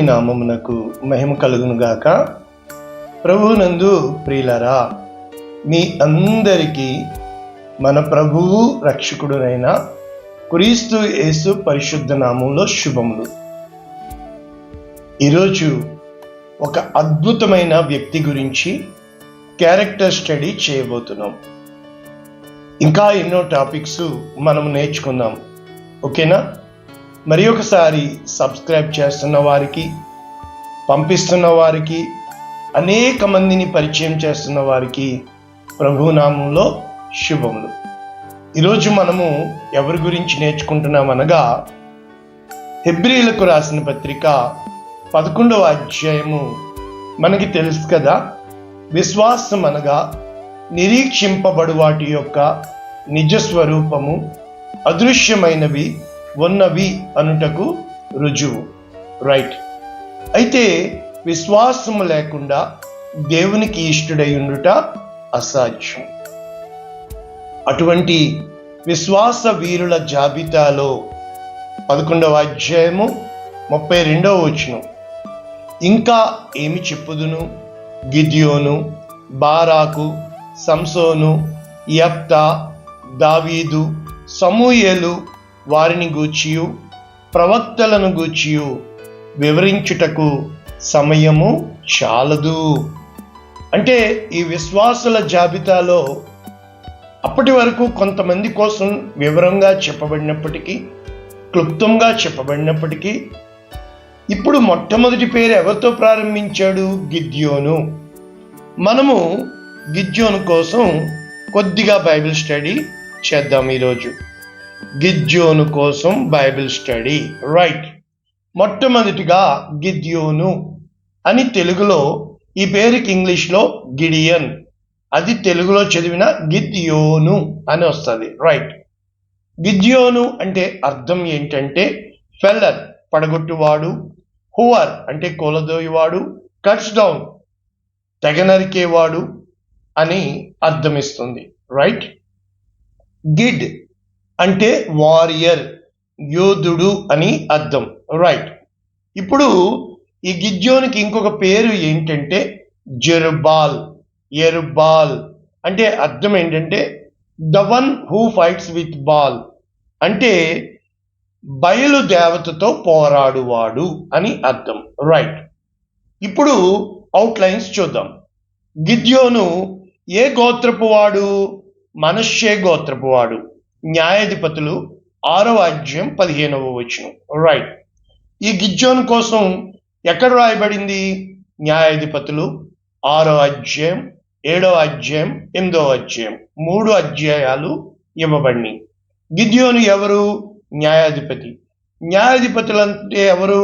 నామమునకు మహిమ కలుగునుగాక. ప్రభువునందు ప్రియులారా, మీ అందరికీ మన ప్రభువు రక్షకుడునైన క్రీస్తు యేసు పరిశుద్ధ నామంలో శుభములు. ఈరోజు ఒక అద్భుతమైన వ్యక్తి గురించి క్యారెక్టర్ స్టడీ చేయబోతున్నాం. ఇంకా ఎన్నో టాపిక్స్ మనం నేర్చుకుందాం. ఓకేనా? మరి ఒకసారి సబ్స్క్రైబ్ చేస్తున్న వారికి, పంపిస్తున్న వారికి, అనేక మందిని పరిచయం చేస్తున్న వారికి ప్రభునామంలో శుభములు. ఈరోజు మనము ఎవరి గురించి నేర్చుకుంటున్నాం అనగా, హెబ్రీలకు రాసిన పత్రిక 11వ అధ్యాయము. మనకి తెలుసు కదా, విశ్వాసం అనగా నిరీక్షింపబడు వాటి యొక్క నిజస్వరూపము, అదృశ్యమైనవి ఉన్నవి అనుటకు రుజువు. రైట్. అయితే విశ్వాసము లేకుండా దేవునికి ఇష్టడై ఉండుట అసాధ్యం. అటువంటి విశ్వాస వీరుల జాబితాలో 11వ అధ్యాయము 32వ వచనం, ఇంకా ఏమి చెప్పుదును, గిద్యోను, బారాకు, సంసోను, యెఫ్తా, దావీదు, సమూయేలు వారిని గూర్చియు ప్రవక్తలను గూర్చియు వివరించుటకు సమయము చాలదు. అంటే ఈ విశ్వాసుల జాబితాలో అప్పటి వరకు కొంతమంది కోసం వివరంగా చెప్పబడినప్పటికీ, క్లుప్తంగా చెప్పబడినప్పటికీ, ఇప్పుడు మొట్టమొదటి పేరు ఎవరితో ప్రారంభించాడు? గిద్యోను. మనము గిద్యోను కోసం కొద్దిగా బైబిల్ స్టడీ చేద్దాం ఈరోజు. గిద్యోను కోసం బైబిల్ స్టడీ. రైట్. మొట్టమొదటిగా గిద్యోను అని తెలుగులో, ఈ పేరుకి ఇంగ్లీష్లో గిడియన్, అది తెలుగులో చదివిన గిద్యోను అని వస్తుంది. రైట్. గిద్యోను అంటే అర్థం ఏంటంటే ఫెల్లర్, పడగొట్టువాడు, హువర్ అంటే కూలదోయువాడు, కట్స్ డౌన్ తెగ నరికేవాడు అని అర్థమిస్తుంది. రైట్. గిడ్ అంటే వారియర్, యోధుడు అని అర్థం. రైట్. ఇప్పుడు ఈ గిద్యోనికి ఇంకొక పేరు ఏంటంటే జెరుబ్బాల్. ఎరుబ్బాల్ అంటే అర్థం ఏంటంటే the one who fights with ball, అంటే బయలు దేవతతో పోరాడువాడు అని అర్థం. రైట్. ఇప్పుడు అవుట్లైన్స్ చూద్దాం. గిద్యోను ఏ గోత్రపు వాడు? మనష్షే గోత్రపు వాడు. న్యాయాధిపతులు 6వ అధ్యాయం 15వ వచనం. రైట్. ఈ గిద్యోను కోసం ఎక్కడ రాయబడింది? న్యాయాధిపతులు 6వ అధ్యాయం, 7వ అధ్యాయం, 8వ అధ్యాయం, 3 అధ్యాయాలు ఇవ్వబడినాయి. గిద్యోను ఎవరు? న్యాయాధిపతి. న్యాయాధిపతులు అంటే ఎవరు?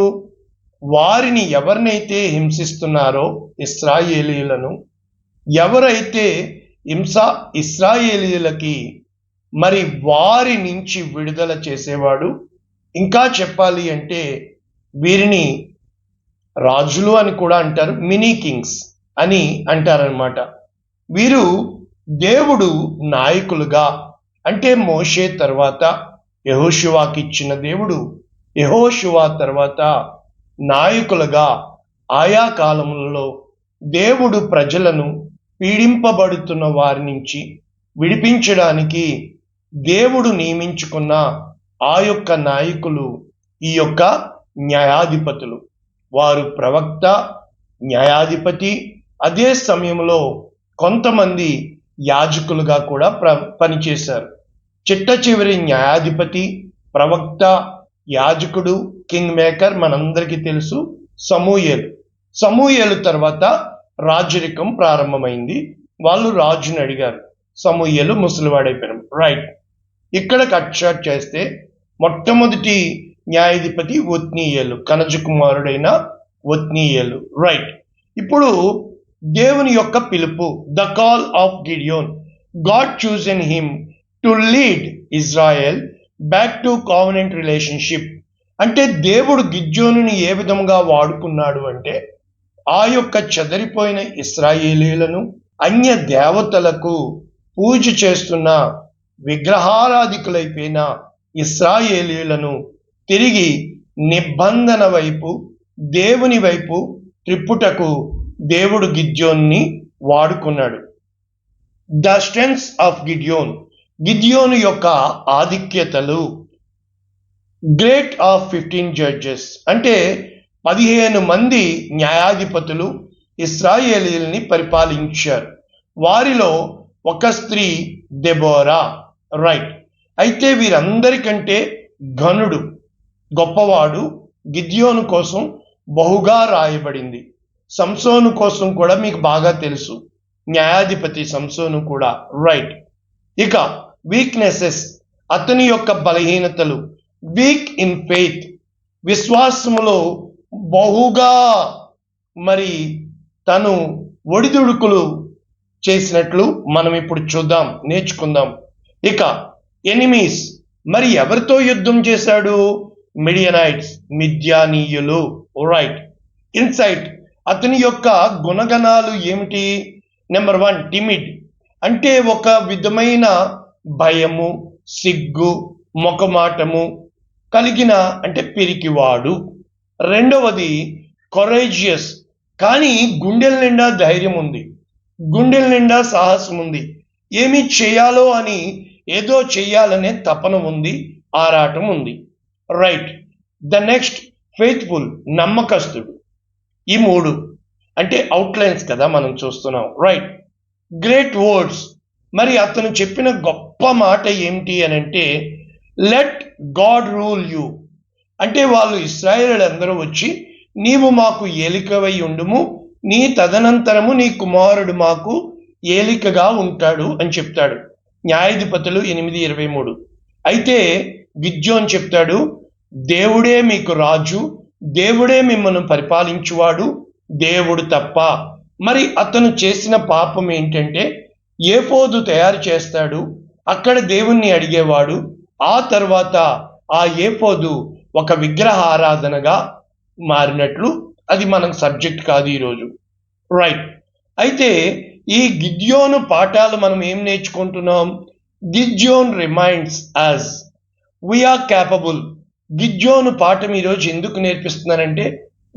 వారిని ఎవరినైతే హింసిస్తున్నారో ఇశ్రాయేలీయులను, ఎవరైతే ఇశ్రాయేలీయులకి మరి వారి నుంచి విడుదల చేసేవాడు. ఇంకా చెప్పాలి అంటే వీరిని రాజులు అని కూడా అంటారు, మినీ కింగ్స్ అని అంటారనమాట. వీరు దేవుడు నాయకులుగా, అంటే మోషే తర్వాత యెహోషువాకి ఇచ్చిన దేవుడు, యెహోషువా తర్వాత నాయకులుగా ఆయా కాలములలో దేవుడు ప్రజలను పీడింపబడుతున్న వారి నుంచి విడిపించడానికి దేవుడు నియమించుకున్న ఆ యొక్క నాయకులు ఈ యొక్క న్యాయాధిపతులు. వారు ప్రవక్త, న్యాయాధిపతి, అదే సమయంలో కొంతమంది యాజకులుగా కూడా పనిచేశారు. చిట్ట చివరి న్యాయాధిపతి, ప్రవక్త, యాజకుడు, కింగ్ మేకర్ మనందరికీ తెలుసు సమూయేలు. సమూయేలు తర్వాత రాజరికం ప్రారంభమైంది. వాళ్ళు రాజుని అడిగారు, సమూయేలు ముసలివాడైపోయారు. రైట్. ఇక్కడ కట్ షాట్ చేస్తే మొట్టమొదటి న్యాయాధిపతి ఒత్నీయేలు, కనజు కుమారుడైన ఒత్నీయేలు. రైట్. ఇప్పుడు దేవుని యొక్క పిలుపు, the call of Gideon. God chosen him to lead Israel back to covenant relationship. అంటే దేవుడు గిద్యోనుని ఏ విధంగా వాడుకున్నాడు అంటే, ఆ యొక్క చెదరిపోయిన ఇశ్రాయేలీయులను, అన్య దేవతలకు పూజ చేస్తున్న విగ్రహారాధికులైపోయిన ఇశ్రాయేలీయులను తిరిగి నిబంధన వైపు, దేవుని వైపు త్రిప్పుటకు దేవుడు గిద్యోన్ని వాడుకున్నాడు. ద స్ట్రెంగ్స్ ఆఫ్ గిద్యోను యొక్క ఆధిక్యతలు. గ్రేట్ ఆఫ్ 15 జడ్జెస్ అంటే 15 మంది న్యాయాధిపతులు ఇశ్రాయేలీయుల్ని పరిపాలించారు. వారిలో ఒక స్త్రీ దెబోరా. రైట్. అయితే వీరందరికంటే ఘనుడు, గొప్పవాడు గిద్యోను కోసం బహుగా రాయబడింది. సంసోను కోసం కూడా మీకు బాగా తెలుసు, న్యాయాధిపతి సంసోను కూడా. రైట్. ఇక వీక్నెసెస్, అతని యొక్క బలహీనతలు. వీక్ ఇన్ ఫెయిత్, విశ్వాసములో బహుగా తను ఒడిదుడుకులు చేసినట్లు మనం ఇప్పుడు చూద్దాం, నేర్చుకుందాం. ఇక ఎనిమీస్, ఎవరితో యుద్ధం చేశాడు? మిడియనైట్స్, మిద్యానీయులు. రైట్. ఇన్సైట్, అతని యొక్క గుణగణాలు ఏమిటి? నెంబర్ 1 టిమిడ్, అంటే ఒక విధమైన భయము, సిగ్గు, మొకమాటము కలిగిన, అంటే పిరికివాడు. రెండవది కొరేజియస్, కానీ గుండెల నిండా ధైర్యం ఉంది, గుండెల నిండా సాహసం ఉంది, ఏమి చేయాలో అని ఏదో చెయ్యాలనే తపన ఉంది, ఆరాటం ఉంది. రైట్. ద నెక్స్ట్ ఫెయిత్ఫుల్, నమ్మకస్తుడు. ఈ 3 అంటే అవుట్లైన్స్ కదా మనం చూస్తున్నాం. రైట్. గ్రేట్ వర్డ్స్, అతను చెప్పిన గొప్ప మాట ఏమిటి అని అంటే లెట్ గాడ్ రూల్ యూ, అంటే వాళ్ళు ఇశ్రాయేలీయులందరూ వచ్చి నీవు మాకు ఏలికవై ఉండుము, నీ తదనంతరము నీ కుమారుడు మాకు ఏలికగా ఉంటాడు అని చెప్తాడు. న్యాయాధిపతులు 8:23. అయితే గిద్యోను చెప్తాడు, దేవుడే మీకు రాజు, దేవుడే మిమ్మల్ని పరిపాలించువాడు, దేవుడు తప్ప. అతను చేసిన పాపం ఏంటంటే ఏఫోదు తయారు చేస్తాడు, అక్కడ దేవుణ్ణి అడిగేవాడు, ఆ తర్వాత ఆ ఏఫోదు ఒక విగ్రహ ఆరాధనగా మారినట్లు. అది మనకు సబ్జెక్ట్ కాదు ఈరోజు. రైట్. అయితే ఈ గిద్యోను పాఠాలు మనం ఏం నేర్చుకుంటున్నాం? గిద్యోన్ రిమైండ్స్ అస్ వీఆర్ క్యాపబుల్. గిద్యోను పాఠం ఈరోజు ఎందుకు నేర్పిస్తున్నానంటే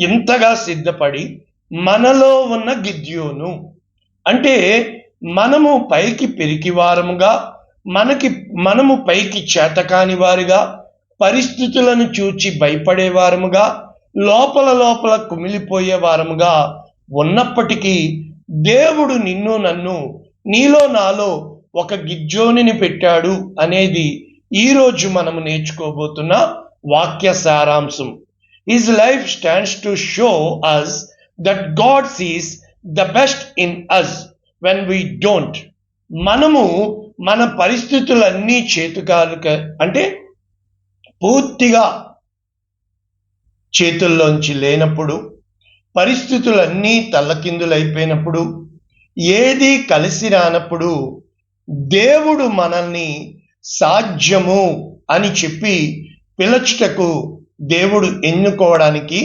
ఎంతగా సిద్ధపడి మనలో ఉన్న గిద్యోను, అంటే మనము పైకి పిరికివారముగా, మనము పైకి చేతకాని వారిగా, పరిస్థితులను చూచి భయపడేవారముగా, లోపల కుమిలిపోయే వారముగా ఉన్నప్పటికీ దేవుడు నిన్ను నన్ను, నీలో నాలో ఒక గిద్యోనిని పెట్టాడు అనేది ఈరోజు మనము నేర్చుకోబోతున్న వాక్య సారాంశం. His life stands to show us that God sees the best in us when we don't. మనము మన పరిస్థితులన్నీ అంటే పూర్తిగా చేతుల్లోంచి లేనప్పుడు, పరిస్థితులన్నీ తల్లకిందులైపోయినప్పుడు, ఏది కలిసి రానప్పుడు దేవుడు మనల్ని సాధ్యము అని చెప్పి పిలుచుటకు, దేవుడు ఎన్నుకోవడానికి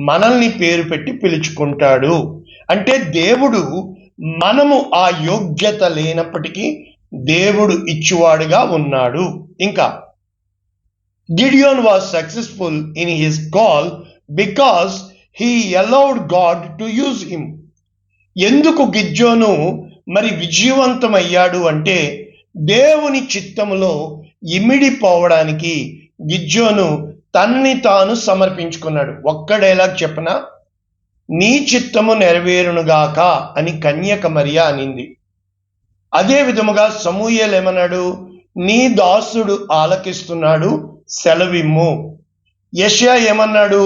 మనల్ని పేరు పెట్టి పిలుచుకుంటాడు. అంటే దేవుడు, మనము ఆ యోగ్యత లేనప్పటికీ దేవుడు ఇచ్చువాడుగా ఉన్నాడు. ఇంకా Gideon was successful in his call because he allowed God to use him. ఎందుకు గిద్యోను విజయవంతమయ్యాడు అంటే దేవుని చిత్తములో ఇమిడిపోవడానికి గిద్యోను తన్ని తాను సమర్పించుకున్నాడు. ఒక్క డైలాగ్ చెప్పనా? నీ చిత్తము నెరవేరునుగాక అని కన్యక మరియా అనింది. అదే విధముగా సమూయేలు ఏమన్నాడు? నీ దాసుడు ఆలకిస్తున్నాడు, సెలవిమ్ము. యెషయా ఏమన్నాడు?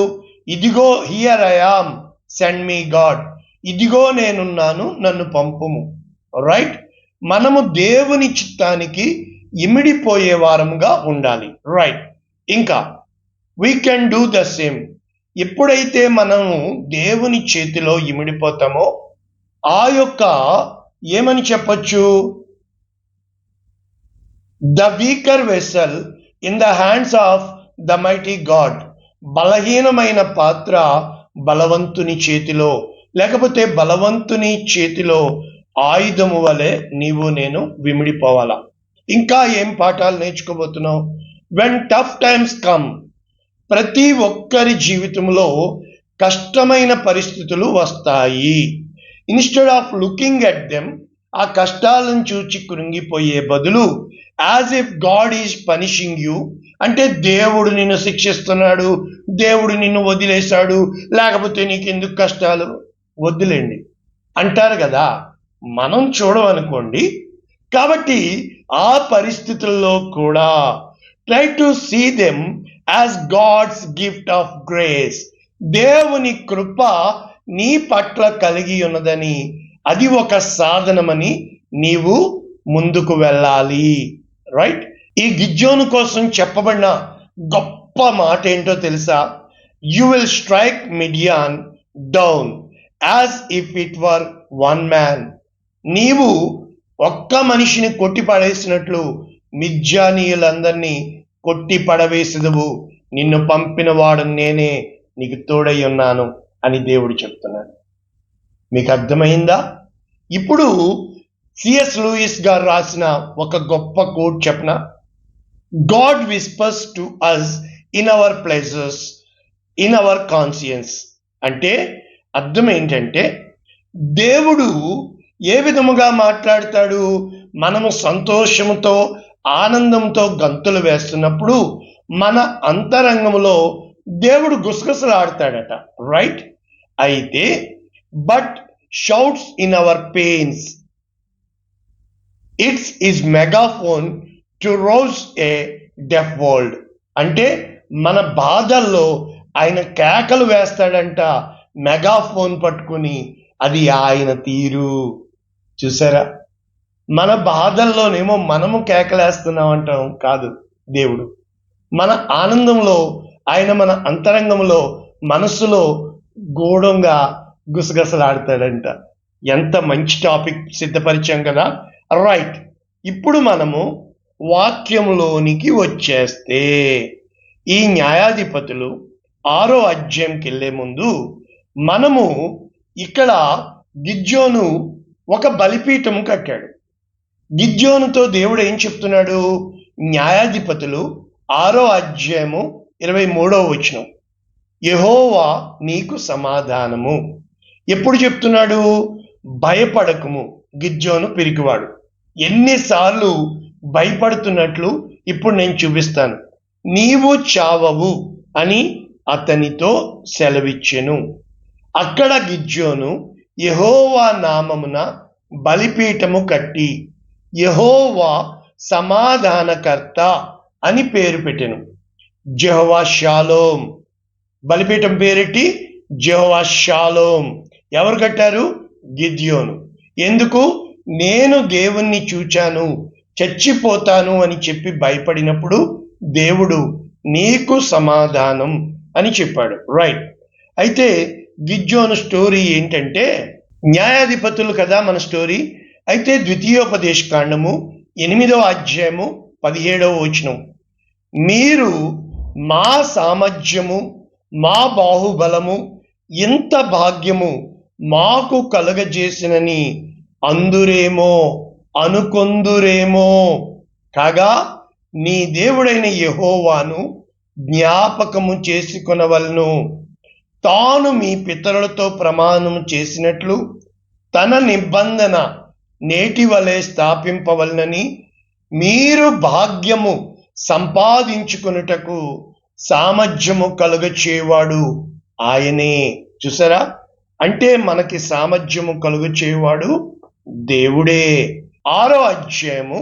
ఇదిగో here I am, send me God. ఇదిగో నేనున్నాను, నన్ను పంపుము. రైట్. మనము దేవుని చిత్తానికి ఇమిడిపోయే వారముగా ఉండాలి. రైట్. ఇంకా we can do the same. ఎప్పుడైతే మనము దేవుని చేతిలో ఇమిడిపోతామో ఆ యొక్క ఏమని చెప్పొచ్చు? The weaker vessel in the hands of the mighty God. బలహీనమైన పాత్ర బలవంతుని చేతిలో, లేకపోతే బలవంతుని చేతిలో ఆయుధము వలె నీవు నేను విమిడిపోవాలా. ఇంకా ఏం పాఠాలు నేర్చుకోబోతున్నావు? వెన్ టఫ్ టైమ్స్ కమ్, ప్రతి ఒక్కరి జీవితంలో కష్టమైన పరిస్థితులు వస్తాయి. Instead of looking at them, ఆ కష్టాలను చూచి కృంగిపోయే బదులు, as if God is punishing you, అంటే దేవుడు నిన్ను శిక్షిస్తున్నాడు, దేవుడు నిన్ను వదిలేశాడు, లేకపోతే నీకు ఎందుకు కష్టాలు, వద్దులేండి అంటారు కదా, మనం చూడమనుకోండి. కాబట్టి ఆ పరిస్థితుల్లో కూడా try to see them as God's gift of grace. దేవుని కృప నీ పట్ల కలిగి ఉన్నదని, అది ఒక సాధనమని నీవు ముందుకు వెళ్ళాలి. రైట్? ఈ గిద్యోను కోసం చెప్పబడిన గొప్ప మాట ఏంటో తెలుసా? You will strike Midian down as if it were one man. నీవు ఒక్క మనిషిని కొట్టి పడేసినట్లు మిద్యానీయులందరినీ కొట్టి పడవేసెదవు, నిన్ను పంపిన వాడు నేనే, నీకు తోడై ఉన్నాను అని దేవుడు చెప్తున్నాడు. మీకు అర్థమైందా? ఇప్పుడు సిఎస్ లూయిస్ గారు రాసిన ఒక గొప్ప కోట్ చెప్పనా? God whispers to us in our pleasures, in our conscience. అంటే అర్థం ఏంటంటే, దేవుడు ఏ విధముగా మాట్లాడతాడు? మనము సంతోషముతో ఆనందంతో గంతులు వేస్తున్నప్పుడు మన అంతరంగంలో దేవుడు గుసగుసలాడతాడట. రైట్? అయితే but shouts in our pains, it's is megaphone to rose A deaf world. అంటే మన బాధల్లో ఆయన కేకలు వేస్తాడంట మెగాఫోన్ పట్టుకుని. అది ఆయన తీరు. చూసారా? మన బాధల్లోనేమో మనము కేకలేస్తున్నాం అంటాం కాదు, దేవుడు మన ఆనందంలో ఆయన మన అంతరంగంలో మనసులో గూఢంగా గుసగుసలాడతాడంట. ఎంత మంచి టాపిక్ సిద్ధపరిచాం కదా. రైట్, ఇప్పుడు మనము వాక్యంలోనికి వచ్చేస్తే, ఈ న్యాయాధిపతులు 6వ అధ్యాయంకి వెళ్ళే ముందు మనము ఇక్కడ గిద్యోను ఒక బలిపీఠం కట్టాడు. గిద్యోనుతో దేవుడు ఏం చెప్తున్నాడు? న్యాయాధిపతులు 6వ అధ్యాయము 23వ వచనం, యెహోవా నీకు సమాధానము. ఎప్పుడు చెప్తున్నాడు? భయపడకుము, గిద్యోను పిరికివాడు. ఎన్నిసార్లు భయపడుతున్నట్లు ఇప్పుడు నేను చూపిస్తాను. నీవు చావవు అని అతనితో సెలవిచ్చెను. అక్కడ గిద్యోను యెహోవా నామమున బలిపీఠము కట్టి యెహోవా సమాధానకర్త అని పేరు పెట్టెను. Jehovah shalom. బలిపీఠం పేరెట్టి జెహోవా షాలోమ్. ఎవరు కట్టారు? గిద్యోను. ఎందుకు? నేను దేవుణ్ణి చూచాను, చచ్చిపోతాను అని చెప్పి భయపడినప్పుడు దేవుడు నీకు సమాధానం అని చెప్పాడు. రైట్. అయితే గిద్యోను స్టోరీ ఏంటంటే, న్యాయాధిపతులు కదా మన స్టోరీ. అయితే ద్వితీయోపదేశ కాండము 8వ అధ్యాయము 17వ వచనం, మీరు మా సామర్థ్యము మా బాహుబలము ఇంత భాగ్యము మాకు కలుగజేసినని అందురేమో అనుకొందురేమో, కాగా నీ దేవుడైన యెహోవాను జ్ఞాపకము చేసుకొనవలెను. తాను మీ పితరులతో ప్రమాణము చేసినట్లు తన నిబంధన నేటి వలె స్థాపింపవలనని మీరు భాగ్యము సంపాదించుకొనుటకు సామర్థ్యము కలుగచేవాడు ఆయనే. చూసారా? అంటే మనకి సామర్థ్యము కలుగచేవాడు దేవుడే. 6వ అధ్యాయము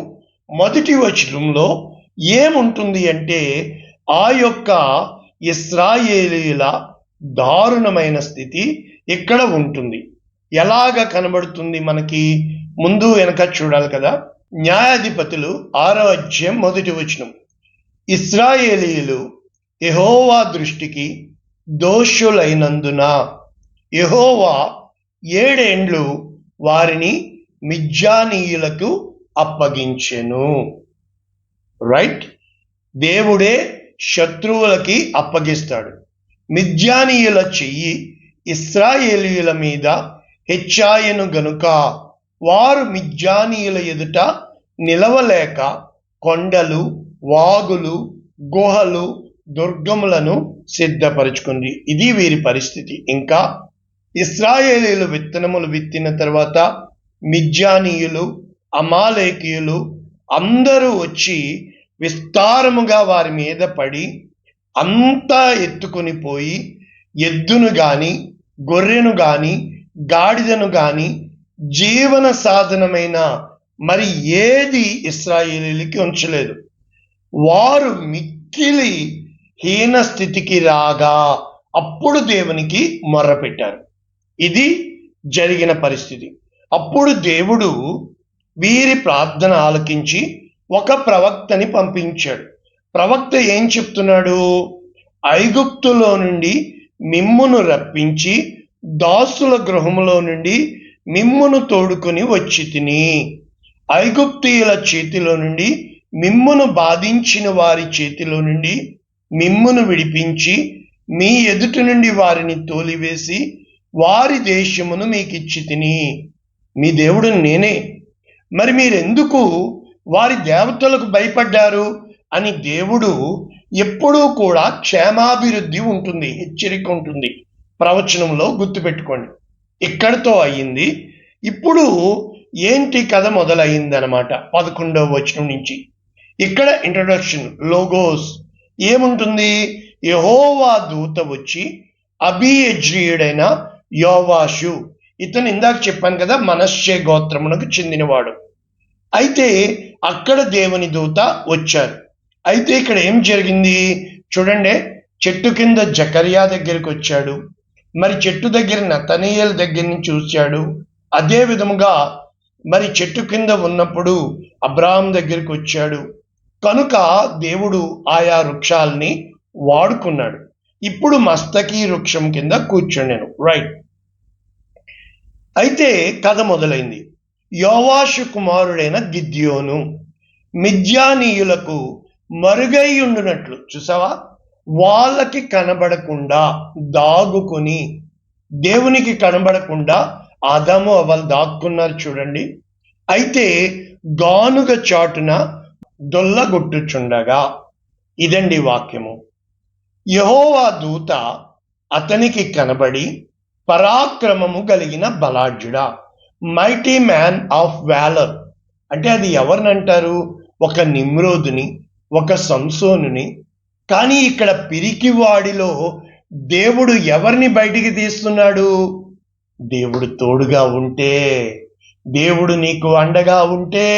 1వ వచనంలో ఏముంటుంది అంటే, ఆ యొక్క ఇశ్రాయేలీయుల దారుణమైన స్థితి ఇక్కడ ఉంటుంది. ఎలాగ కనబడుతుంది మనకి? ముందు వెనక చూడాలి కదా. న్యాయాధిపతులు 6వ అధ్యాయం 1వ వచనం, ఇశ్రాయేలీయులు యెహోవా దృష్టికి దోషులైనందున యెహోవా 7 ఏండ్లు వారిని మిద్యానీయులకు అప్పగించెను. రైట్? దేవుడే శత్రువులకి అప్పగిస్తాడు. మిద్యానీయుల చెయ్యి ఇశ్రాయేలీయుల మీద హెచ్చాయను గనుక వారు మిద్యానీయుల ఎదుట నిలవలేక కొండలు, వాగులు, గుహలు, దుర్గములను సిద్ధపరచుకుంది. ఇది వీరి పరిస్థితి. ఇంకా ఇశ్రాయేలీయులు విత్తనములు విత్తిన తర్వాత మిద్యానీయులు, అమాలేకీయులు అందరూ వచ్చి విస్తారముగా వారి మీద పడి అంతా ఎత్తుకొని పోయి ఎద్దును గాని, గొర్రెను గాని, గాడిదను గాని, జీవన సాధనమైన మరి ఏది ఇశ్రాయేలీయులకి ఉంచలేదు. వారు మిక్కిలి హీన స్థితికి రాగా అప్పుడు దేవునికి మొర్రపెట్టారు. ఇది జరిగిన పరిస్థితి. అప్పుడు దేవుడు వీరి ప్రార్థన ఆలకించి ఒక ప్రవక్తని పంపించాడు. ప్రవక్త ఏం చెప్తున్నాడు? ఐగుప్తులో నుండి మిమ్మును రప్పించి దాసుల గృహములో నుండి మిమ్మును తోడుకొని వచ్చి తిని, ఐగుప్తీయుల చేతిలో నుండి మిమ్మును బాధించిన వారి చేతిలో నుండి మిమ్మును విడిపించి మీ ఎదుటి నుండి వారిని తోలివేసి వారి దేశమును మీకిచ్చి తిని. మీ దేవుడు నేనే, మరి మీరెందుకు వారి దేవతలకు భయపడ్డారు అని దేవుడు ఎప్పుడూ కూడా క్షేమాభివృద్ధి ఉంటుంది, హెచ్చరిక ఉంటుంది. ప్రవచనంలో గుర్తుపెట్టుకోండి. ఇక్కడితో అయ్యింది. ఇప్పుడు ఏంటి కథ మొదలైందనమాట 11వ వచనం నుంచి. ఇక్కడ ఇంట్రడక్షన్, లోగోస్ ఏముంటుంది? యెహోవా దూత వచ్చి అబీయజ్రీయుడైన యోవాషు, ఇతను ఇందాక చెప్పాను కదా, మనష్షే గోత్రమునకు చెందినవాడు. అయితే అక్కడ దేవుని దూత వచ్చారు. అయితే ఇక్కడ ఏం జరిగింది చూడండి. చెట్టు కింద జకర్యా దగ్గరికి వచ్చాడు. మరి చెట్టు దగ్గర నతనీయేలు దగ్గరని చూశాడు. అదే విధముగా మరి చెట్టు కింద ఉన్నప్పుడు అబ్రాహాం దగ్గరికి వచ్చాడు. కనుక దేవుడు ఆయా వృక్షాలని వాడుకున్నాడు. ఇప్పుడు మస్తకి వృక్షం కింద కూర్చున్నాను. రైట్. అయితే కథ మొదలైంది. యోవాషు కుమారుడైన గిద్యోను మిద్యానీయులకు మరుగై ఉండునట్లు, చూసావా, వాళ్ళకి కనబడకుండా దాగుకొని, దేవునికి కనబడకుండా ఆదాము అవ్వలు దాక్కున్నారు చూడండి. అయితే గానుగ చాటున దొల్లగొట్టుచుండగా, ఇదండి వాక్యము, యెహోవా దూత అతనికి కనబడి, పరాక్రమము కలిగిన బలాఢ్యుడా, మైటీ మ్యాన్ ఆఫ్ వ్యాలర్, అంటే అది ఎవరినంటారు? ఒక నిమ్రోదుని, ఒక సంసోనుని. కానీ ఇక్కడ పిరికివాడిలో దేవుడు ఎవరిని బయటికి తీస్తున్నాడు? దేవుడు తోడుగా ఉంటే, దేవుడు నీకు అండగా ఉంటే.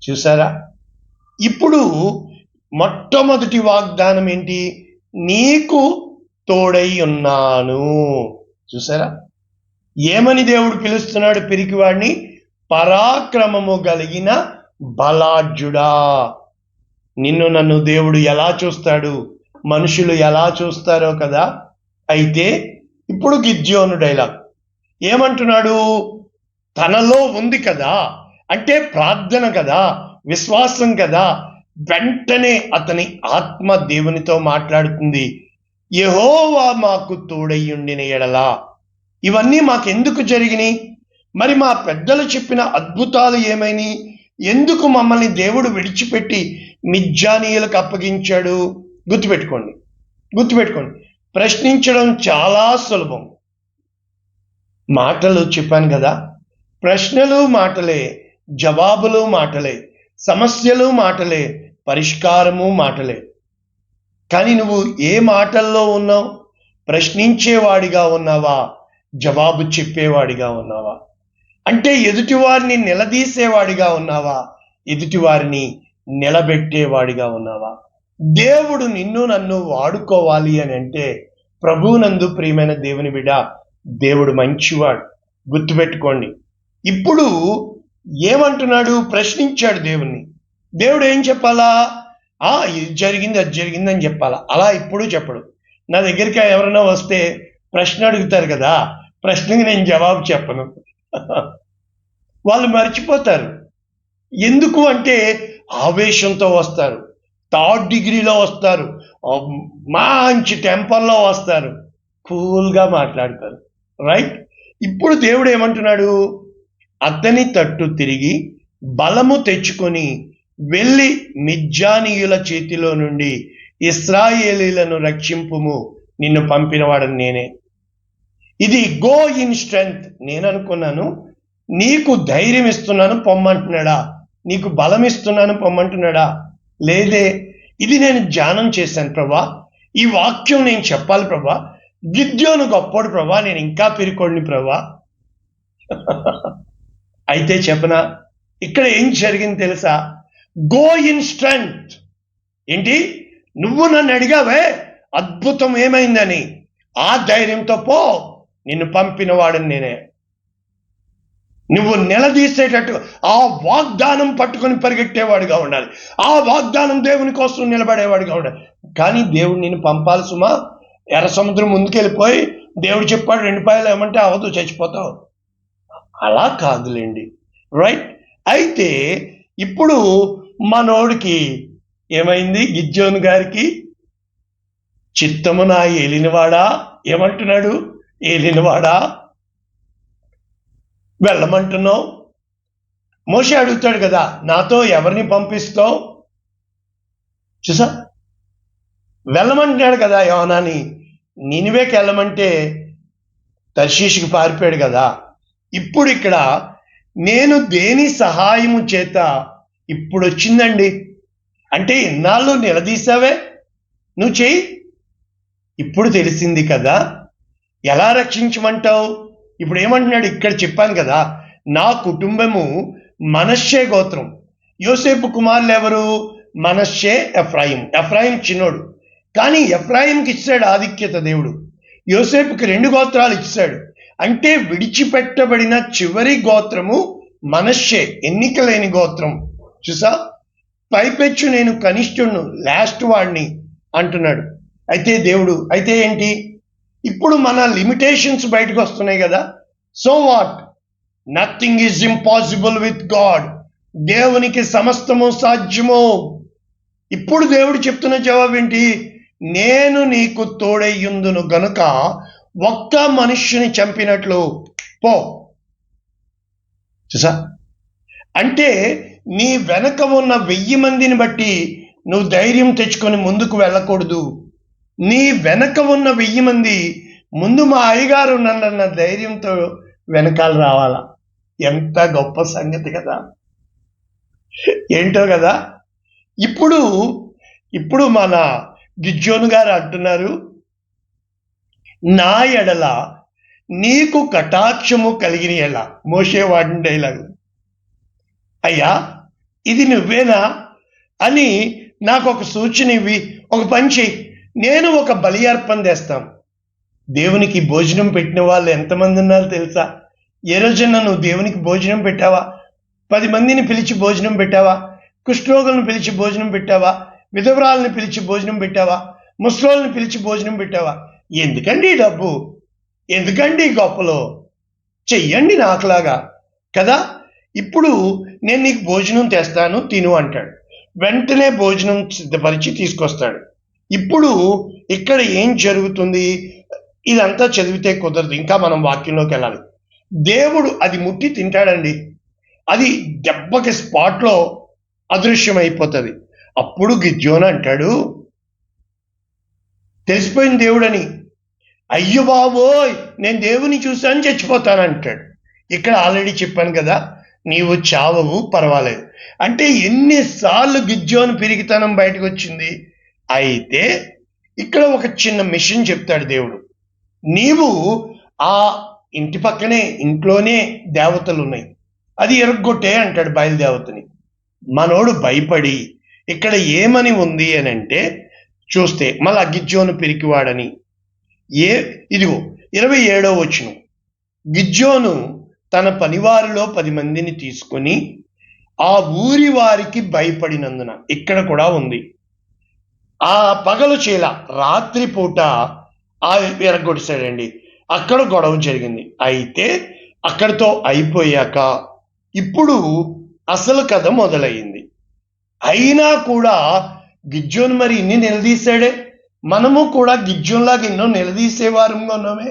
చూసారా? ఇప్పుడు మొట్టమొదటి వాగ్దానం ఏంటి? నీకు తోడై ఉన్నాను. చూసారా? ఏమని దేవుడు పిలుస్తున్నాడు పిరికివాడిని? పరాక్రమము కలిగిన బలాఢ్యుడా. నిన్ను నన్ను దేవుడు ఎలా చూస్తాడు, మనుషులు ఎలా చూస్తారో కదా. అయితే ఇప్పుడు గిద్యోను డైలాగ్ ఏమంటున్నాడు? తనలో ఉంది కదా, అంటే ప్రార్థన కదా, విశ్వాసం కదా. వెంటనే అతని ఆత్మ దేవునితో మాట్లాడుతుంది. యెహోవా మాకు తోడయ్యుండిన ఎడలా ఇవన్నీ మాకెందుకు జరిగినాయి? మరి మా పెద్దలు చెప్పిన అద్భుతాలు ఏమైనాయి? ఎందుకు మమ్మల్ని దేవుడు విడిచిపెట్టి మిద్యానీయులకు అప్పగించాడు? గుర్తుపెట్టుకోండి. ప్రశ్నించడం చాలా సులభం. మాటలు చెప్పాను కదా, ప్రశ్నలు మాటలే, జవాబులు మాటలే, సమస్యలు మాటలే, పరిష్కారము మాటలే. కానీ నువ్వు ఏ మాటల్లో ఉన్నావు? ప్రశ్నించేవాడిగా ఉన్నావా? జవాబు చెప్పేవాడిగా ఉన్నావా? అంటే ఎదుటివారిని నిలదీసేవాడిగా ఉన్నావా? ఎదుటివారిని నిలబెట్టేవాడిగా ఉన్నావా? దేవుడు నిన్ను నన్ను వాడుకోవాలి అని అంటే, ప్రభువునందు ప్రియమైన దేవుని బిడ్డ, దేవుడు మంచివాడు. గుర్తుపెట్టుకోండి. ఇప్పుడు ఏమంటున్నాడు? ప్రశ్నించాడు దేవుణ్ణి. దేవుడు ఏం చెప్పాలా? ఇది జరిగింది, అది జరిగింది అని చెప్పాలా? అలా ఇప్పుడు చెప్పడు. నా దగ్గరికి ఎవరైనా వస్తే ప్రశ్న అడుగుతారు కదా, ప్రశ్నకి నేను జవాబు చెప్పను. వాళ్ళు మర్చిపోతారు. ఎందుకు అంటే ఆవేశంతో వస్తారు, థర్డ్ డిగ్రీలో వస్తారు, మంచి టెంపర్లో వస్తారు, కూల్గా మాట్లాడతారు. రైట్. ఇప్పుడు దేవుడు ఏమంటున్నాడు? అతని తట్టు తిరిగి బలము తెచ్చుకొని వెళ్ళి మిద్యానీయుల చేతిలో నుండి ఇశ్రాయేలీలను రక్షింపుము, నిన్ను పంపినవాడని నేనే. ఇది గో ఇన్ స్ట్రెంగ్త్. నేను అనుకున్నాను నీకు ధైర్యం ఇస్తున్నాను పొమ్మంటున్నాడా, నీకు బలం ఇస్తున్నాను పొమ్మంటున్నాడా? లేదే. ఇది నేను ధ్యానం చేశాను ప్రభా, ఈ వాక్యం నేను చెప్పాలి ప్రభా, గిద్యోను గొప్పోడు ప్రభా, నేను ఇంకా పిరికోడిని ప్రభా. అయితే చెప్పనా, ఇక్కడ ఏం జరిగింది తెలుసా? Go in strength. ఏంటి, నువ్వు నన్ను అడిగావే అద్భుతం ఏమైందని, ఆ ధైర్యంతో పో, నిన్ను పంపిన వాడని నేనే. నువ్వు నిలదీసేటట్టు ఆ వాగ్దానం పట్టుకొని పరిగెట్టేవాడిగా ఉండాలి, ఆ వాగ్దానం దేవుని కోసం నిలబడేవాడిగా ఉండాలి. కానీ దేవుడు నిన్ను పంపాలి సుమా. ఎర్ర సముద్రం ముందుకెళ్ళిపోయి దేవుడు చెప్పాడు 2 పాయలు ఏమంటే అవదు, చచ్చిపోతావు. అలా కాదులేండి, రైట్? అయితే ఇప్పుడు మనోడికి ఏమైంది? గిద్యోను గారికి చిత్తము నా ఏలినవాడా, ఏమంటున్నాడు? ఏలినవాడా వెళ్ళమంటున్నావు. మోషే అడుగుతాడు కదా, నాతో ఎవరిని పంపిస్తావు? చూసా, వెళ్ళమంటున్నాడు కదా యోనాని. నినివేకి వెళ్ళమంటే తర్షీషుకి పారిపోయాడు కదా. ఇప్పుడు ఇక్కడ నేను దేని సహాయము చేత ఇప్పుడు వచ్చిందండి అంటే, ఇన్నాళ్ళు నిలదీసావే, నువ్వు చెయ్యి, ఇప్పుడు తెలిసింది కదా, ఎలా రక్షించమంటావు? ఇప్పుడు ఏమంటున్నాడు? ఇక్కడ చెప్పాను కదా, నా కుటుంబము మనష్షే గోత్రం. యోసేపు కుమారులు ఎవరు? మనష్షే, ఎఫ్రాయిం. ఎఫ్రాయిం చిన్నోడు, కానీ ఎఫ్రాయింకి ఇచ్చాడు ఆధిక్యత దేవుడు. యోసేపుకి 2 గోత్రాలు ఇచ్చాడు. అంటే విడిచిపెట్టబడిన చివరి గోత్రము మనష్షే, ఎన్నిక లేని గోత్రం. చూసా, పైపెచ్చు నేను కనిష్ఠుణ్ణి, లాస్ట్ వాడిని అంటున్నాడు. అయితే దేవుడు, అయితే ఏంటి? ఇప్పుడు మన లిమిటేషన్స్ బయటకు వస్తున్నాయి కదా. So what, nothing is impossible with God. దేవునికి సమస్తము సాధ్యము. ఇప్పుడు దేవుడు చెప్తున్న జవాబు ఏంటి? నేను నీకు తోడయ్యుందును గనుక ఒక్క మనుష్యుని చంపినట్లు పో. చూసా, అంటే నీ వెనక ఉన్న 1000 మందిని బట్టి నువ్వు ధైర్యం తెచ్చుకొని ముందుకు వెళ్ళకూడదు. నీ వెనక ఉన్న 1000 మంది ముందు మా అయ్యగారు నన్న ధైర్యంతో వెనకాల రావాలా. ఎంత గొప్ప సంగతి కదా, ఏంటో కదా. ఇప్పుడు మన గిద్యోను గారు అంటున్నారు, నా ఎడల నీకు కటాక్షము కలిగిన ఎలా. మోషే వాడిన డైలాగ్. అయ్యా, ఇది నువ్వేనా అని నాకు ఒక సూచన ఇవ్వి, ఒక పని చెయ్యి, నేను ఒక బలి అర్పణ తెస్తాను. దేవునికి భోజనం పెట్టిన వాళ్ళు ఎంతమంది ఉన్నారో తెలుసా? ఏ రోజైనా నువ్వు దేవునికి భోజనం పెట్టావా? 10 మందిని పిలిచి భోజనం పెట్టావా? కుష్ఠరోగులను పిలిచి భోజనం పెట్టావా? విధవరాలను పిలిచి భోజనం పెట్టావా? ముసలోళ్ళని పిలిచి భోజనం పెట్టావా? ఎందుకండి ఈ డబ్బు, ఎందుకండి ఈ గొప్పలో? చెయ్యండి నాకులాగా కదా. ఇప్పుడు నేను నీకు భోజనం తెస్తాను, తిను అంటాడు. వెంటనే భోజనం సిద్ధపరిచి తీసుకొస్తాడు. ఇప్పుడు ఇక్కడ ఏం జరుగుతుంది? ఇదంతా చదివితే కుదరదు, ఇంకా మనం వాక్యంలోకి వెళ్ళాలి. దేవుడు అది ముట్టి తింటాడండి, అది దెబ్బకి స్పాట్లో అదృశ్యమైపోతుంది. అప్పుడు గిద్యోను అంటాడు, తెలిసిపోయింది దేవుడని. అయ్యో బాబోయ్, నేను దేవుని చూశాను, చచ్చిపోతానంటాడు. ఇక్కడ ఆల్రెడీ చెప్పాను కదా, నీవు చావవు, పర్వాలేదు అంటే. ఎన్నిసార్లు గిద్యోను పిరిగితనం బయటకు వచ్చింది. అయితే ఇక్కడ ఒక చిన్న మిషన్ చెప్తాడు దేవుడు. నీవు ఆ ఇంటి పక్కనే, ఇంట్లోనే దేవతలు ఉన్నాయి, అది ఎరగొట్టే అంటాడు బయలుదేవతని. మనోడు భయపడి ఇక్కడ ఏమని ఉంది అని అంటే, చూస్తే మళ్ళా గిద్యోను పిరికివాడని. ఇదిగో 27వ వచనం. గిద్యోను తన పనివారిలో 10 మందిని తీసుకొని ఆ ఊరి వారికి భయపడినందున, ఇక్కడ కూడా ఉంది. ఆ పగలు చేల రాత్రిపూట ఆ ఎరగొడిసాడండి. అక్కడ గొడవ జరిగింది. అయితే అక్కడితో అయిపోయాక ఇప్పుడు అసలు కథ మొదలయ్యింది. అయినా కూడా గిద్యోను మరి ఇన్ని నిలదీశాడే. మనము కూడా గిద్యోన్లాగా ఎన్నో నిలదీసేవారంగా ఉన్నామే.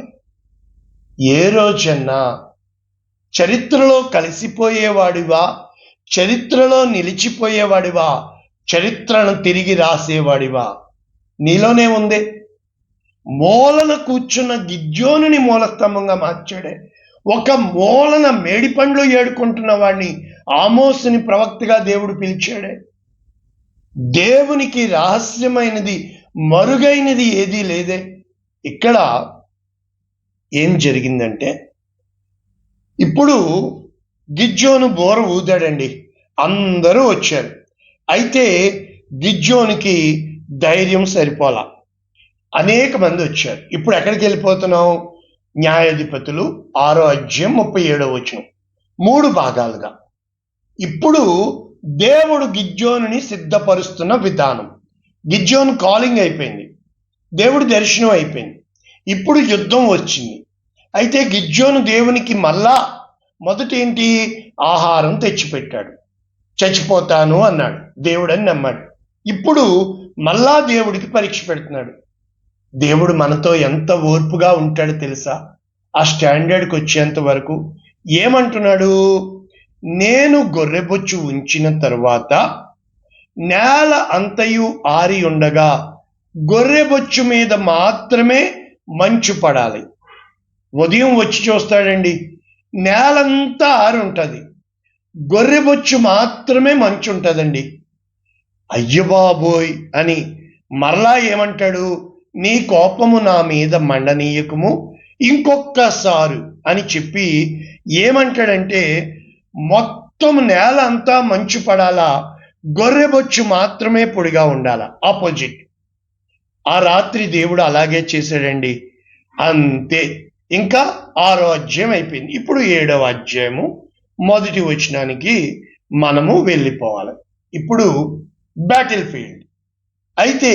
ఏ రోజన్నా చరిత్రలో కలిసిపోయేవాడివా, చరిత్రలో నిలిచిపోయేవాడివా, చరిత్రను తిరిగి రాసేవాడివా? నీలోనే ఉంది. మూలన కూర్చున్న గిద్యోనుని మూలస్తంభంగా మార్చాడే. ఒక మూలన మేడిపండ్లు ఏడుకుంటున్న వాడిని ఆమోసుని ప్రవక్తగా దేవుడు పిలిచాడే. దేవునికి రహస్యమైనది మరుగైనది ఏదీ లేదే. ఇక్కడ ఏం జరిగిందంటే, ఇప్పుడు గిద్యోను బోర ఊదాడండి, అందరూ వచ్చారు. అయితే గిద్యోనికి ధైర్యం సరిపోలా, అనేక మంది వచ్చారు. ఇప్పుడు ఎక్కడికి వెళ్ళిపోతున్నాం? న్యాయాధిపతులు 6వ అధ్యాయం 37వ వచనం, 3 భాగాలుగా. ఇప్పుడు దేవుడు గిద్యోనుని సిద్ధపరుస్తున్న విధానం. గిద్యోను కాలింగ్ అయిపోయింది, దేవుడి దర్శనం అయిపోయింది, ఇప్పుడు యుద్ధం వచ్చింది. అయితే గిద్యోను దేవునికి మళ్ళా మొదటి ఏంటి? ఆహారం తెచ్చిపెట్టాడు. చచ్చిపోతాను అన్నాడు, దేవుడని నమ్మాడు. ఇప్పుడు మళ్ళా దేవుడికి పరీక్ష పెడుతున్నాడు. దేవుడు మనతో ఎంత ఓర్పుగా ఉంటాడో తెలుసా? ఆ స్టాండర్డ్కి వచ్చేంత వరకు ఏమంటున్నాడు? నేను గొర్రెబొచ్చు ఉంచిన తరువాత నేల అంతయు ఆరి ఉండగా గొర్రెబొచ్చు మీద మాత్రమే మంచు పడాలి. ఉదయం వచ్చి చూస్తాడండి, నేలంతా ఆరి ఉంటుంది, గొర్రెబొచ్చు మాత్రమే మంచు ఉంటుందండి. అయ్య బాబోయ్ అని మరలా ఏమంటాడు? నీ కోపము నా మీద మండనీయకము ఇంకొక్కసారి అని చెప్పి ఏమంటాడంటే, మొత్తం నేల అంతా మంచు పడాలా, గొర్రెబొచ్చు మాత్రమే పొడిగా ఉండాలా. ఆపోజిట్. ఆ రాత్రి దేవుడు అలాగే చేశాడండి. అంతే. ఇంకా 6వ అధ్యాయం అయిపోయింది. ఇప్పుడు 7వ అధ్యాయము మొదటి వచనానికి మనము వెళ్ళిపోవాలి. ఇప్పుడు బ్యాటిల్ ఫీల్డ్. అయితే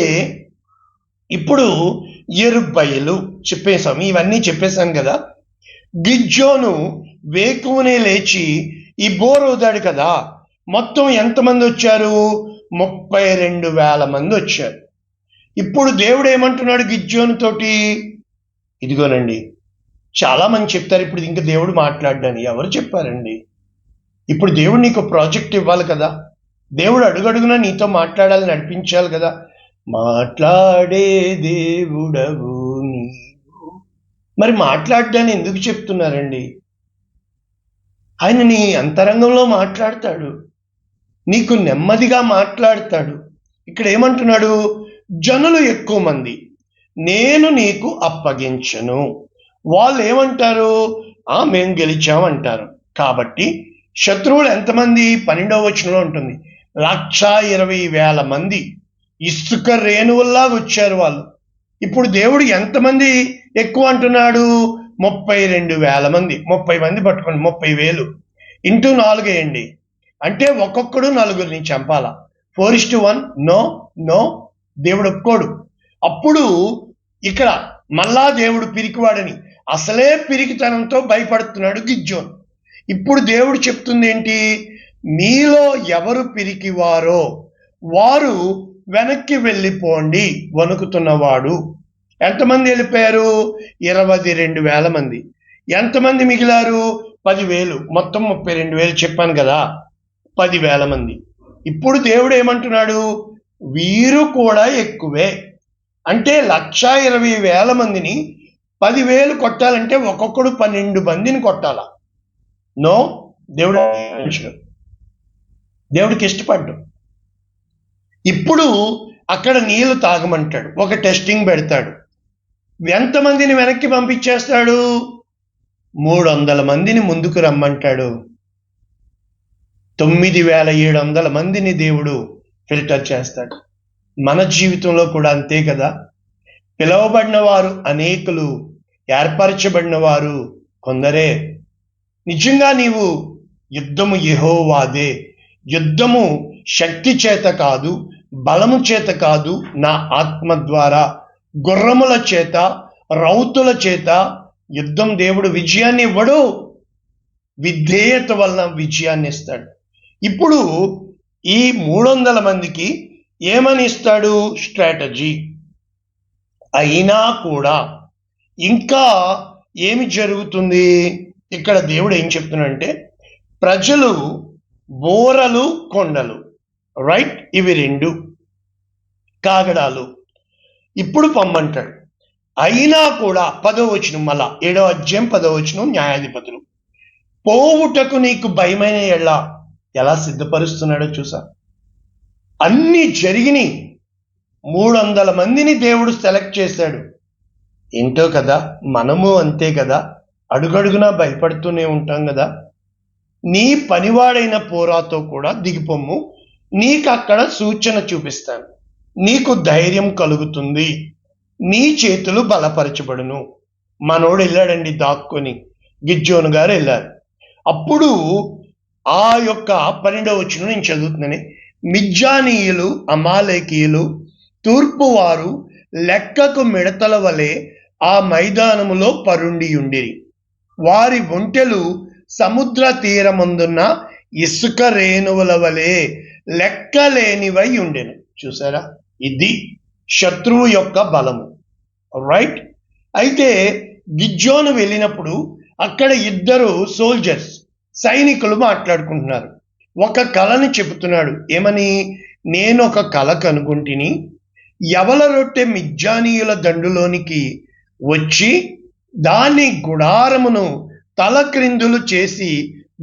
ఇప్పుడు యెరుబ్బయలు చెప్పేశాం, ఇవన్నీ చెప్పేశాను కదా. గిద్యోను వేకువనే లేచి ఈ బోరవుదాడు కదా. మొత్తం ఎంతమంది వచ్చారు? 32,000 మంది వచ్చారు. ఇప్పుడు దేవుడు ఏమంటున్నాడు గిద్యోను తోటి? ఇదిగోనండి, చాలా మంది చెప్తారు ఇప్పుడు ఇంకా దేవుడు మాట్లాడ్డాని. ఎవరు చెప్పారండి? ఇప్పుడు దేవుడు నీకు ప్రాజెక్ట్ ఇవ్వాలి కదా, దేవుడు అడుగడుగునా నీతో మాట్లాడాలి, నడిపించాలి కదా. మాట్లాడే దేవుడవు నీవు. మరి మాట్లాడ్డాని ఎందుకు చెప్తున్నారండి? ఆయన నీ అంతరంగంలో మాట్లాడతాడు, నీకు నెమ్మదిగా మాట్లాడతాడు. ఇక్కడ ఏమంటున్నాడు? జనులు ఎక్కువ మంది, నేను నీకు అప్పగించను. వాళ్ళు ఏమంటారు? మేము గెలిచామంటారు. కాబట్టి శత్రువులు ఎంతమంది? 12వ వచనంలో ఉంటుంది, 1,20,000 మంది ఇసుక రేణువుల్లాగా వచ్చారు వాళ్ళు. ఇప్పుడు దేవుడు ఎంతమంది ఎక్కువ అంటున్నాడు? 32,000 మంది. 30 మంది పట్టుకోండి, 30,000 ఇంటూ 4 వేయండి. అంటే ఒక్కొక్కడు 4గురిని చంపాలా. 4:1. నో నో, దేవుడు ఒప్పుకోడు. అప్పుడు ఇక్కడ మళ్ళా దేవుడు పిరికివాడని, అసలే పిరికితనంతో భయపడుతున్నాడు గిద్యోను. ఇప్పుడు దేవుడు చెప్తుంది ఏంటి? మీలో ఎవరు పిరికివారో వారు వెనక్కి వెళ్ళిపోండి, వణుకుతున్నవాడు. ఎంతమంది వెళ్ళిపోయారు? 22,000 మంది. ఎంతమంది మిగిలారు? 10,000. మొత్తం 32,000 చెప్పాను కదా, 10,000 మంది. ఇప్పుడు దేవుడు ఏమంటున్నాడు? వీరు కూడా ఎక్కువే. అంటే 1,20,000 మందిని 10,000 కొట్టాలంటే ఒక్కొక్కడు 12 మందిని కొట్టాల. నో, దేవుడికి ఇష్టపడ్డు. ఇప్పుడు అక్కడ నీళ్లు తాగమంటాడు, ఒక టెస్టింగ్ పెడతాడు. ఎంతమందిని వెనక్కి పంపించేస్తాడు? 300 మందిని ముందుకు రమ్మంటాడు. 9,700 మందిని దేవుడు ఫిల్టర్ చేస్తాడు. మన జీవితంలో కూడా అంతే కదా. పిలువబడిన వారు అనేకులు, ఏర్పరచబడిన వారు కొందరే. నిజంగా నీవు యుద్ధము యెహోవాదే. యుద్ధము శక్తి చేత కాదు, బలము చేత కాదు, నా ఆత్మ ద్వారా, గుర్రముల చేత, రౌతుల చేత యుద్ధం. దేవుడు విజయాన్ని ఇవ్వడు, విధేయత వలన విజయాన్ని ఇస్తాడు. ఇప్పుడు ఈ 300 మందికి ఏమని ఇస్తాడు? స్ట్రాటజీ. అయినా కూడా ఇంకా ఏమి జరుగుతుంది? ఇక్కడ దేవుడు ఏం చెప్తున్నాడంటే, ప్రజలు బోరలు కొండలు, రైట్, ఇవి 2 కాగడాలు ఇప్పుడు పొమ్మంటాడు. అయినా కూడా 10వ వచనం, మళ్ళా 7వ అధ్యాయం 10వ వచనం, న్యాయాధిపతులు, పోవుటకు నీకు భయమైన ఎళ్ళ ఎలా సిద్ధపరుస్తున్నాడో చూసా. అన్ని జరిగినాయి, 300 మందిని దేవుడు సెలెక్ట్ చేశాడు. ఏంటో కదా, మనము అంతే కదా, అడుగడుగునా భయపడుతూనే ఉంటాం కదా. నీ పనివాడైన పోరాతో కూడా దిగిపోమ్ము, నీకు అక్కడ సూచన చూపిస్తాను, నీకు ధైర్యం కలుగుతుంది, నీ చేతులు బలపరచబడును. మనోడు వెళ్ళాడండి దాక్కుని, గిద్యోను గారు వెళ్ళారు. అప్పుడు ఆ యొక్క 12వ వచనం నేను చదువుతున్నాను. మిద్యానీయులు, అమాలేకీయులు, తూర్పువారు లెక్కకు మిడతల వలె ఆ మైదానములో పరుండియుండిరి. వారి ఒంటెలు సముద్ర తీరమందున్న ఇసుక రేణువుల వలె లెక్కలేనివై ఉండెను. చూసారా, ఇది శత్రువు యొక్క బలము. రైట్. అయితే గిద్యోను వెళ్ళినప్పుడు అక్కడ 2 సోల్జర్స్, సైనికులు మాట్లాడుకుంటున్నారు. ఒక కళని చెబుతున్నాడు. ఏమని? నేను ఒక కళ కనుగొంటిని, యవల రొట్టె మిద్యానీయుల దండులోనికి వచ్చి దాని గుడారమును తలక్రిందులు చేసి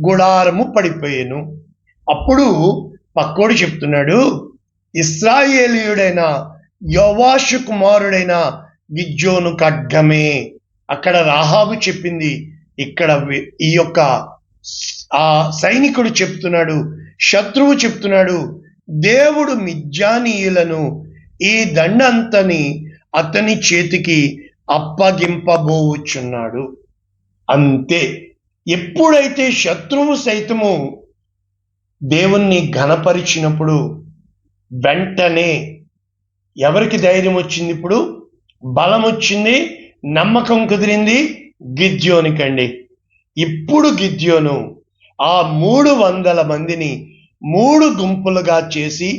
గుడారము పడిపోయాను. అప్పుడు పక్కోడు చెప్తున్నాడు, ఇశ్రాయేలీయుడైన యోవాషు కుమారుడైన గిద్యోను ఖడ్గమే. అక్కడ రాహాబు చెప్పింది, ఇక్కడ ఈ యొక్క ఆ సైనికుడు చెప్తున్నాడు, శత్రువు చెప్తున్నాడు, దేవుడు మిద్యానీయులను ఈ దండంతని అతని చేతికి అప్పగింపబోచున్నాడు. అంతే. ఎప్పుడైతే శత్రువు సైతము దేవుణ్ణి ఘనపరిచినప్పుడు వెంటనే ఎవరికి ధైర్యం వచ్చింది? ఇప్పుడు బలం వచ్చింది, నమ్మకం కుదిరింది గిద్యోనికండి. ఇప్పుడు గిద్యోను ఆ 300 మందిని 3 గుంపులుగా చేసి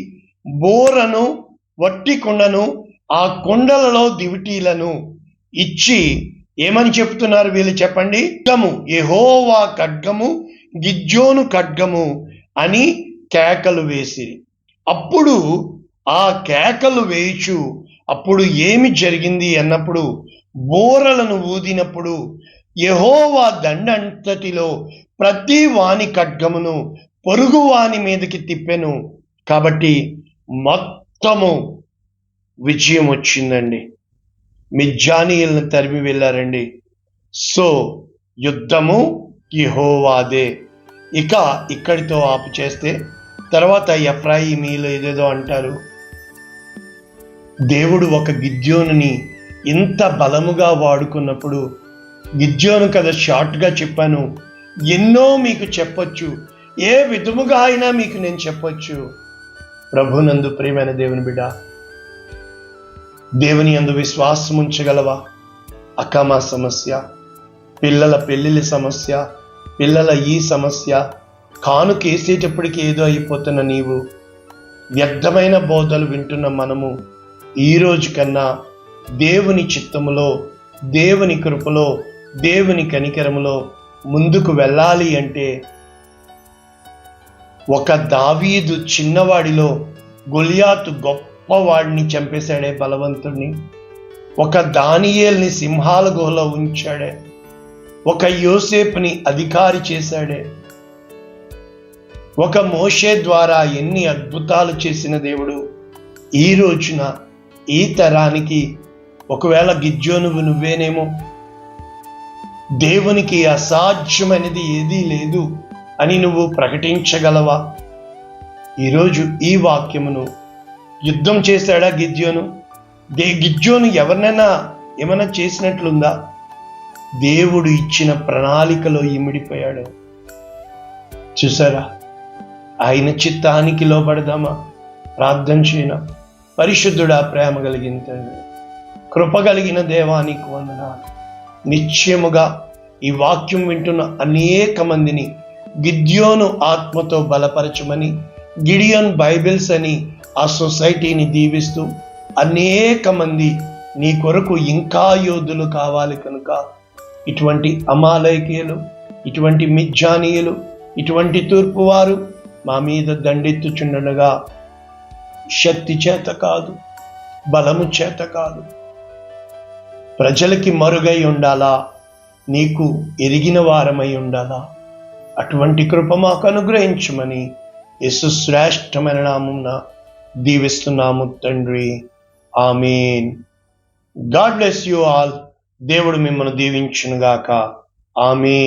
బోరను, వట్టి కుండను, ఆ కుండలలో దివిటీలను ఇచ్చి ఏమని చెప్తున్నారు వీళ్ళు చెప్పండి? ఖడ్గము, యెహోవా ఖడ్గము, గిద్యోను ఖడ్గము అని కేకలు వేసిరి. అప్పుడు ఆ కేకలు వేయచు అప్పుడు ఏమి జరిగింది అన్నప్పుడు, బోరలను ఊదినప్పుడు యెహోవా దండంతటిలో ప్రతి వాని ఖడ్గమును పొరుగు వాని మీదకి తిప్పెను. కాబట్టి మొత్తము విజయం వచ్చిందండి. మిద్యానీయులను తరిమి వెళ్ళారండి. సో యుద్ధము యెహోవాదే. ఇక ఇక్కడితో ఆపు చేస్తే తర్వాత ఎఫ్రాయిమీలు ఏదేదో అంటారు. దేవుడు ఒక గిద్యోనుని ఇంత బలముగా వాడుకున్నప్పుడు, గిద్యోను కథ షార్ట్గా చెప్పాను, ఎన్నో మీకు చెప్పొచ్చు, ఏ విధముగా అయినా మీకు నేను చెప్పొచ్చు. ప్రభునందు ప్రియమైన దేవుని బిడ్డ, దేవుని యందు విశ్వాసం ఉంచగలవా? అకామా సమస్య, పిల్లల పెళ్లిళ్ళ సమస్య, పిల్లల ఈ సమస్య, కానుకేసేటప్పటికి ఏదో అయిపోతున్న నీవు, వ్యర్థమైన బోధలు వింటున్న మనము ఈ రోజు కన్నా దేవుని చిత్తములో, దేవుని కృపలో, దేవుని కనికరములో ముందుకు వెళ్ళాలి అంటే, ఒక దావీదు చిన్నవాడిలో గొలియాతు గొప్పవాడిని చంపేశాడే, బలవంతుడిని. ఒక దానియేల్ని సింహాల గుహలో ఉంచాడే. ఒక యోసేపుని అధికారి చేశాడే. ఒక మోషే ద్వారా ఎన్ని అద్భుతాలు చేసిన దేవుడు ఈ రోజున ఈ తరానికి, ఒకవేళ గిద్యోనువు నువ్వేనేమో, దేవునికి అసాధ్యమైనది ఏదీ లేదు అని నువ్వు ప్రకటించగలవా? ఈరోజు ఈ వాక్యమును, యుద్ధం చేశాడా గిద్యోను? గిద్యోను ఎవరినైనా ఏమైనా చేసినట్లుందా? దేవుడు ఇచ్చిన ప్రణాళికలో ఇమిడిపోయాడు. చూసారా? ఆయన చిత్తానికి లోబడదామా? ప్రార్థన చేయనా? పరిశుద్ధుడా, ప్రేమ కలిగిన తండ్రి, కృప కలిగిన దేవానికి వందనాలు. నిశ్చయముగా ఈ వాక్యం వింటున్న అనేక మందిని గిద్యోను ఆత్మతో బలపరచమని, గిడియన్ బైబిల్స్ అని ఆ సొసైటీని దీవిస్తూ, అనేక మంది నీ కొరకు ఇంకా యోధులు కావాలి కనుక ఇటువంటి అమాలేకీయులు, ఇటువంటి మిద్యానీయులు, ఇటువంటి తూర్పువారు మా మీద దండెత్తుచుండగా శక్తి చేత కాదు, బలము చేత కాదు. ప్రజలకి మరుగై ఉండాలా, నీకు ఎరిగిన వారమై ఉండాలా. అటువంటి కృప మాకు అనుగ్రహించమని యేసు శ్రేష్టమైన నామమున దీవిస్తున్నాము తండ్రి. Amen. God bless you all. దేవుడు మిమ్మల్ని దీవించును గాక. ఆమేన్.